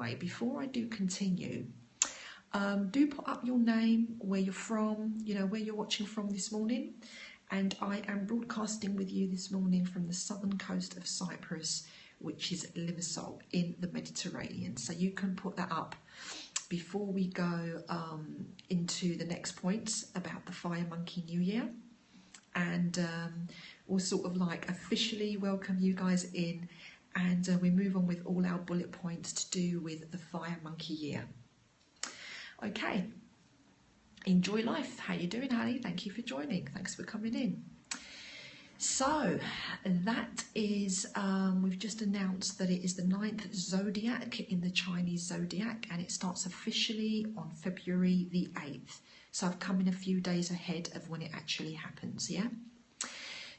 way, before I do continue, do put up your name, where you're from, you know, where you're watching from this morning. And I am broadcasting with you this morning from the southern coast of Cyprus, which is Limassol in the Mediterranean. So you can put that up before we go into the next points about the Fire Monkey New Year. And we'll sort of like officially welcome you guys in, and we move on with all our bullet points to do with the Fire Monkey Year. Okay, enjoy life. How you doing, honey? Thank you for joining. Thanks for coming in. So that is, we've just announced that it is the 9th zodiac in the Chinese zodiac, and it starts officially on February the 8th. So I've come in a few days ahead of when it actually happens, yeah?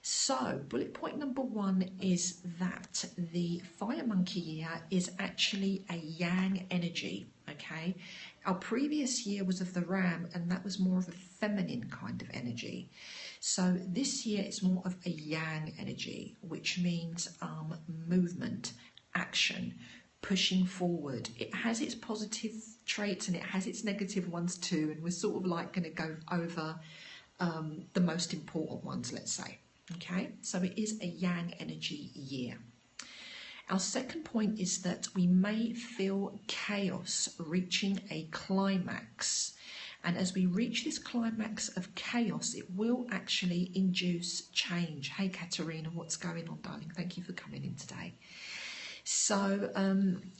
So bullet point number 1 is that the Fire Monkey Year is actually a yang energy, okay? Our previous year was of the Ram, and that was more of a feminine kind of energy. So this year it's more of a yang energy, which means movement, action, pushing forward. It has its positive traits and it has its negative ones too, and we're sort of like going to go over the most important ones, let's say. Okay, so it is a yang energy year. Our second point is that we may feel chaos reaching a climax, and as we reach this climax of chaos, it will actually induce change. Hey Katerina, what's going on, darling? Thank you for coming in today. So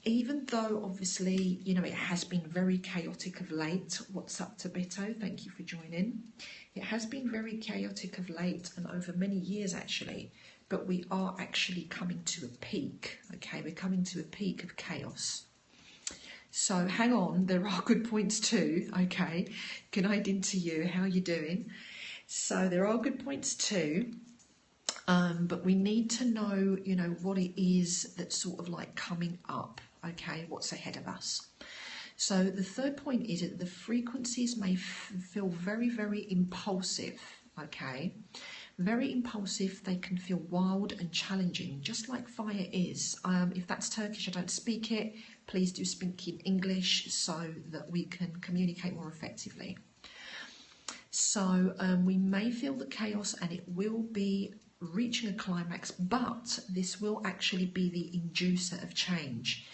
even though obviously, you know, it has been very chaotic of late, what's up to Beto? Thank you for joining. It has been very chaotic of late and over many years actually, but we are actually coming to a peak, okay? We're coming to a peak of chaos. So hang on, there are good points too, okay? Good night into you, how are you doing? So there are good points too. But we need to know, you know, what it is that's sort of like coming up, okay, what's ahead of us. So the third point is that the frequencies may feel very, very impulsive, okay, very impulsive. They can feel wild and challenging, just like fire is. If that's Turkish, I don't speak it. Please do speak in English so that we can communicate more effectively. So we may feel the chaos and it will be reaching a climax, but this will actually be the inducer of change.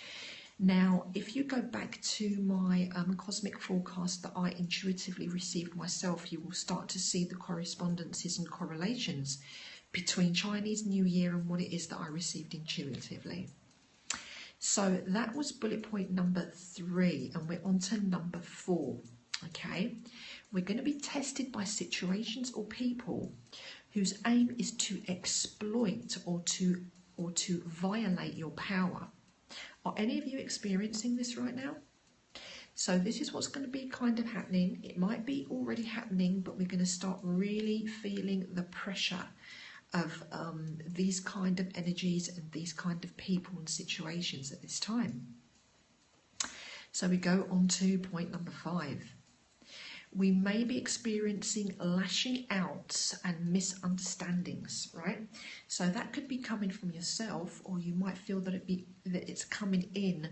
Now, if you go back to my cosmic forecast that I intuitively received myself, you will start to see the correspondences and correlations between Chinese New Year and what it is that I received intuitively. So that was bullet point number 3, and we're on to number 4. Okay, we're going to be tested by situations or people whose aim is to exploit or to violate your power. Are any of you experiencing this right now? So this is what's going to be kind of happening. It might be already happening, but we're going to start really feeling the pressure of these kind of energies and these kind of people and situations at this time. So we go on to point number 5. We may be experiencing lashing out and misunderstandings, right? So that could be coming from yourself, or you might feel that it's coming in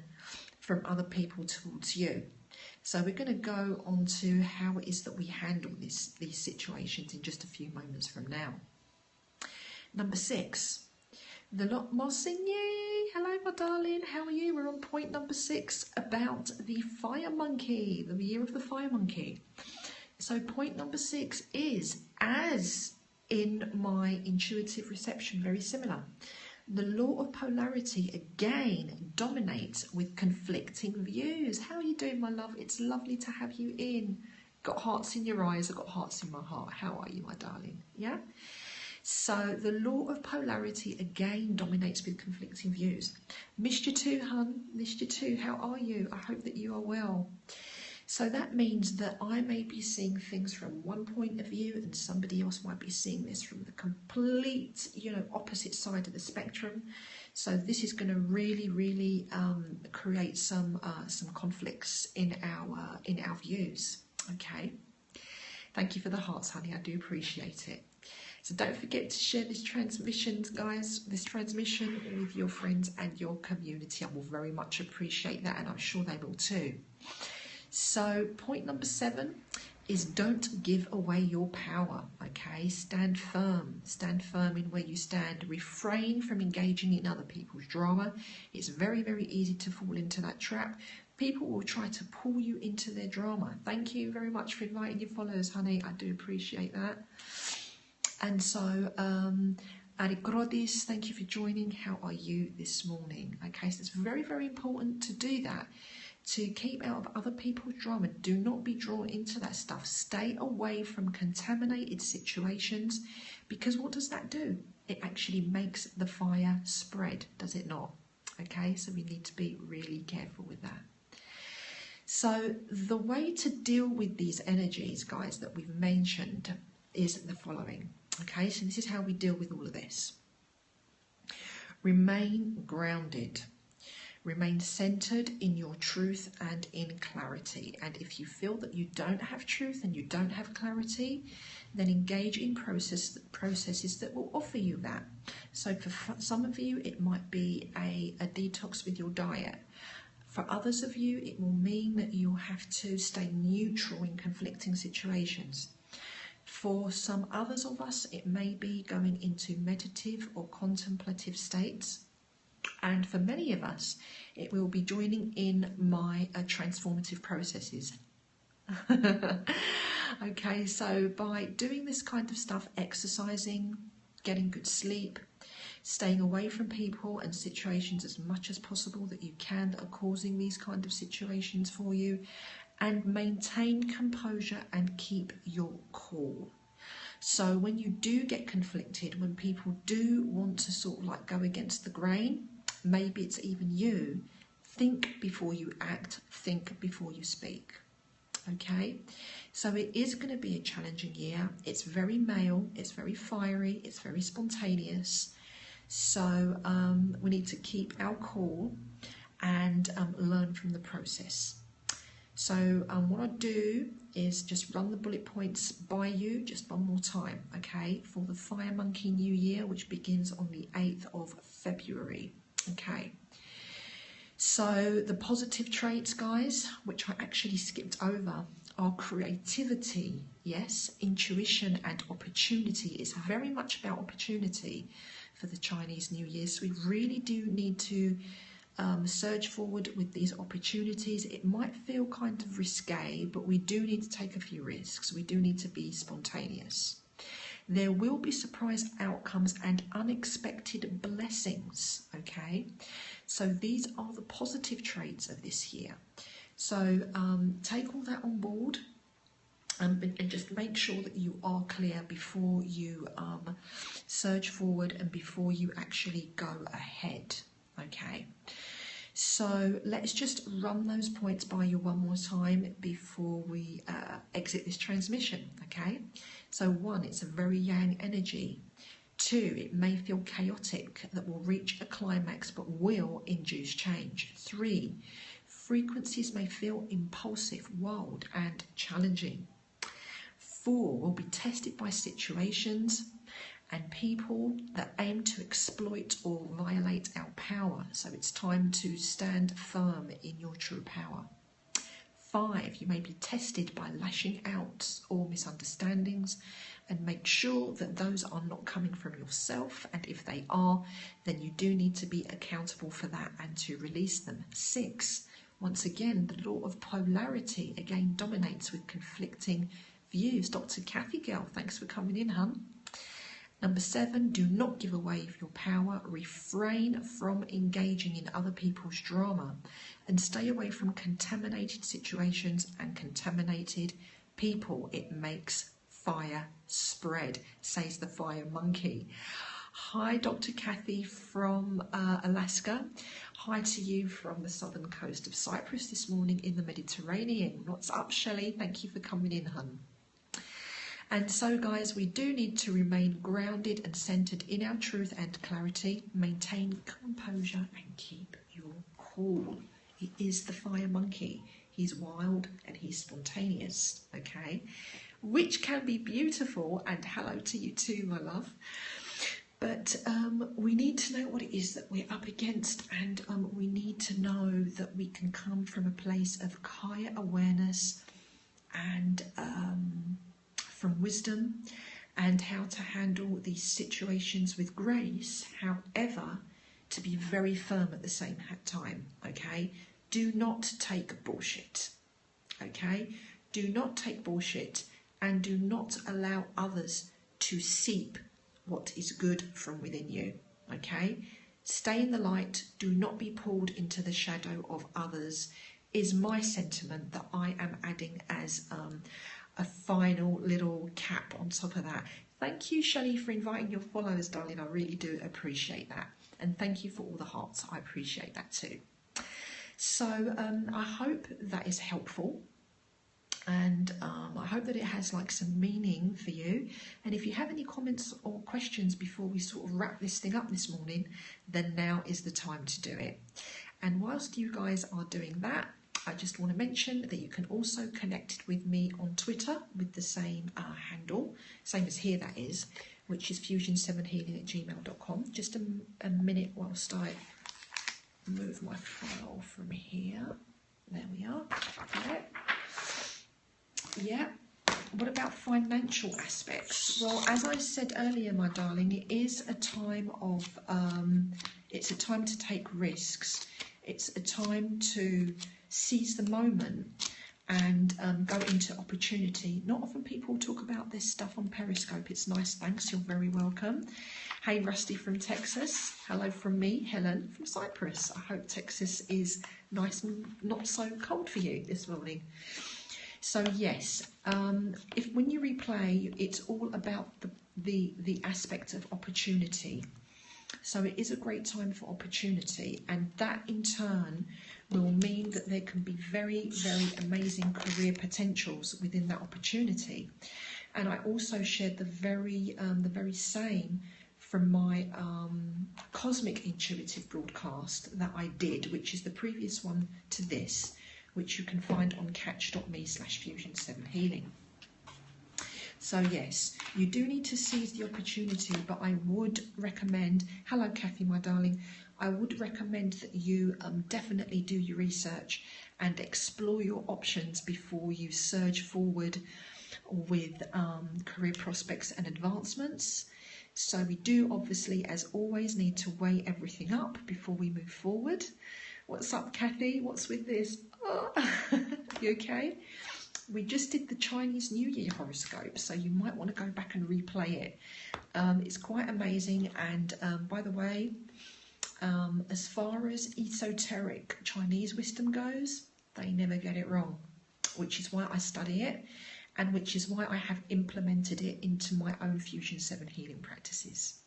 from other people towards you. So we're going to go on to how it is that we handle these situations in just a few moments from now. Number 6. The lot Marsigny, hello my darling, how are you? We're on point number 6 about the Fire Monkey, the year of the Fire Monkey. So point number 6 is, as in my intuitive reception, very similar. The law of polarity again dominates with conflicting views. How are you doing, my love? It's lovely to have you in. Got hearts in your eyes, I've got hearts in my heart. How are you, my darling? Yeah? So the law of polarity again dominates with conflicting views. Missed you too, hun. Missed you too. How are you? I hope that you are well. So that means that I may be seeing things from one point of view and somebody else might be seeing this from the complete, you know, opposite side of the spectrum. So this is going to really, really create some conflicts in our views. Okay. Thank you for the hearts, honey. I do appreciate it. So don't forget to share this transmission, guys, this transmission with your friends and your community. I will very much appreciate that, and I'm sure they will too. So point number 7 is don't give away your power, okay? Stand firm in where you stand. Refrain from engaging in other people's drama. It's very, very easy to fall into that trap. People will try to pull you into their drama. Thank you very much for inviting your followers, honey. I do appreciate that. And so, Arikrodis, thank you for joining. How are you this morning? Okay, so it's very, very important to do that, to keep out of other people's drama. Do not be drawn into that stuff. Stay away from contaminated situations, because what does that do? It actually makes the fire spread, does it not? Okay, so we need to be really careful with that. So the way to deal with these energies, guys, that we've mentioned is the following. Okay, so this is how we deal with all of this. Remain grounded. Remain centered in your truth and in clarity. And if you feel that you don't have truth and you don't have clarity, then engage in processes that will offer you that. So for some of you, it might be a detox with your diet. For others of you, it will mean that you'll have to stay neutral in conflicting situations. For some others of us, it may be going into meditative or contemplative states. And for many of us, it will be joining in my transformative processes. Okay, so by doing this kind of stuff, exercising, getting good sleep, staying away from people and situations as much as possible that you can that are causing these kind of situations for you, and maintain composure and keep your cool. So when you do get conflicted, when people do want to sort of like go against the grain, maybe it's even you, think before you act, think before you speak. Okay, so it is going to be a challenging year. It's very male, it's very fiery, it's very spontaneous. So we need to keep our cool and learn from the process. So what I do is just run the bullet points by you just one more time, okay, for the Fire Monkey New Year, which begins on the 8th of February, okay. So the positive traits, guys, which I actually skipped over, are creativity, yes, intuition and opportunity. It's very much about opportunity for the Chinese New Year. So we really do need to surge forward with these opportunities. It might feel kind of risque, but we do need to take a few risks. We do need to be spontaneous. There will be surprise outcomes and unexpected blessings, okay? So these are the positive traits of this year. So take all that on board and just make sure that you are clear before you surge forward and before you actually go ahead, okay? So let's just run those points by you one more time before we exit this transmission, okay? So 1, it's a very yang energy. 2, it may feel chaotic, that will reach a climax but will induce change. 3, frequencies may feel impulsive, wild and challenging. 4, will be tested by situations and people that aim to exploit or violate our power. So it's time to stand firm in your true power. 5, you may be tested by lashing out or misunderstandings, and make sure that those are not coming from yourself, and if they are, then you do need to be accountable for that and to release them. 6, once again, the law of polarity again dominates with conflicting views. Dr. Kathy Girl, thanks for coming in, hun. Number 7, do not give away your power. Refrain from engaging in other people's drama and stay away from contaminated situations and contaminated people. It makes fire spread, says the Fire Monkey. Hi, Dr. Kathy from Alaska. Hi to you from the southern coast of Cyprus this morning in the Mediterranean. What's up, Shelley? Thank you for coming in, hun. And so, guys, we do need to remain grounded and centered in our truth and clarity, maintain composure and keep your cool. He is the Fire Monkey. He's wild and he's spontaneous, okay? which can be beautiful, and hello to you too, my love. But we need to know what it is that we're up against, and we need to know that we can come from a place of higher awareness and from wisdom, and how to handle these situations with grace. However, to be very firm at the same time, okay? Do not take bullshit, okay? Do not take bullshit, and do not allow others to seep what is good from within you, okay? Stay in the light. Do not be pulled into the shadow of others, is my sentiment that I am adding as a final little cap on top of that. Thank you, Shelley, for inviting your followers, darling. I really do appreciate that. And thank you for all the hearts. I appreciate that too. So I hope that is helpful. And I hope that it has like some meaning for you. And if you have any comments or questions before we sort of wrap this thing up this morning, then now is the time to do it. And whilst you guys are doing that, I just want to mention that you can also connect with me on Twitter with the same handle, same as here that is, which is fusion7healing@gmail.com. Just a minute whilst I move my file from here. There we are. Got it. Yeah. What about financial aspects? Well, as I said earlier, my darling, it is a time of, it's a time to take risks. It's a time to seize the moment and go into opportunity. Not often people talk about this stuff on Periscope. It's nice, thanks, you're very welcome. Hey, Rusty from Texas. Hello from me, Helen from Cyprus. I hope Texas is nice and not so cold for you this morning. So yes, if when you replay, it's all about the aspect of opportunity. So it is a great time for opportunity, and that in turn will mean that there can be very, very amazing career potentials within that opportunity. And I also shared the very same from my cosmic intuitive broadcast that I did, which is the previous one to this, which you can find on catch.me/fusion7healing. So yes, you do need to seize the opportunity, but I would recommend, hello Kathy, my darling, I would recommend that you definitely do your research and explore your options before you surge forward with career prospects and advancements. So we do obviously, as always, need to weigh everything up before we move forward. What's up, Kathy? What's with this? Oh. You okay? We just did the Chinese New Year horoscope, so you might want to go back and replay it. It's quite amazing, and by the way, as far as esoteric Chinese wisdom goes, they never get it wrong, which is why I study it, and which is why I have implemented it into my own Fusion 7 healing practices.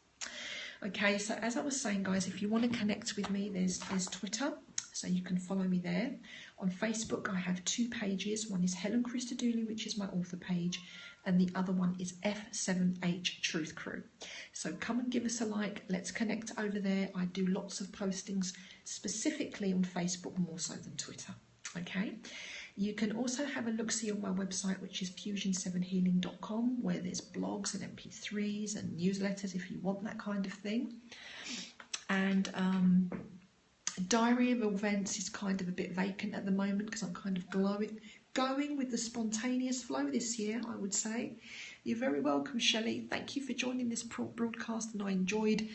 Okay, so as I was saying, guys, if you want to connect with me, there's Twitter, so you can follow me there. On Facebook, I have two pages. One is Helen Christodoulou, which is my author page, and the other one is F7H Truth Crew. So come and give us a like. Let's connect over there. I do lots of postings specifically on Facebook, more so than Twitter. Okay. You can also have a look-see on my website, which is fusion7healing.com, where there's blogs and MP3s and newsletters if you want that kind of thing. And diary of events is kind of a bit vacant at the moment because I'm kind of going with the spontaneous flow this year, I would say. You're very welcome, Shelley. Thank you for joining this broadcast, and I enjoyed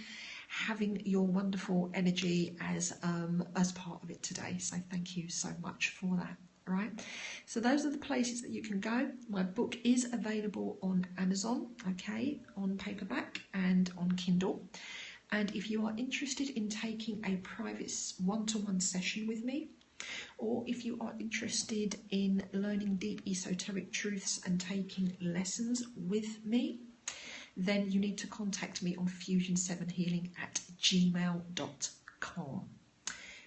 having your wonderful energy as part of it today. So thank you so much for that. Right, so those are the places that you can go. My book is available on Amazon, okay, on paperback and on Kindle. And if you are interested in taking a private one-to-one session with me, or if you are interested in learning deep esoteric truths and taking lessons with me, then you need to contact me on fusion7healing@gmail.com.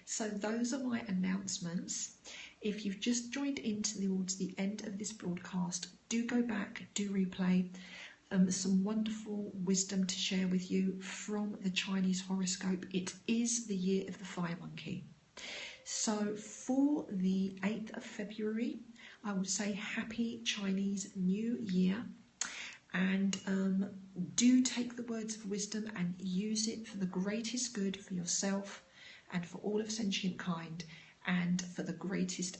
So those are my announcements. If you've just joined in towards the end of this broadcast, do go back, do replay. Some wonderful wisdom to share with you from the Chinese horoscope. It is the year of the fire monkey. So for the 8th of February, I would say happy Chinese New Year. And do take the words of wisdom and use it for the greatest good for yourself and for all of sentient kind and for the greatest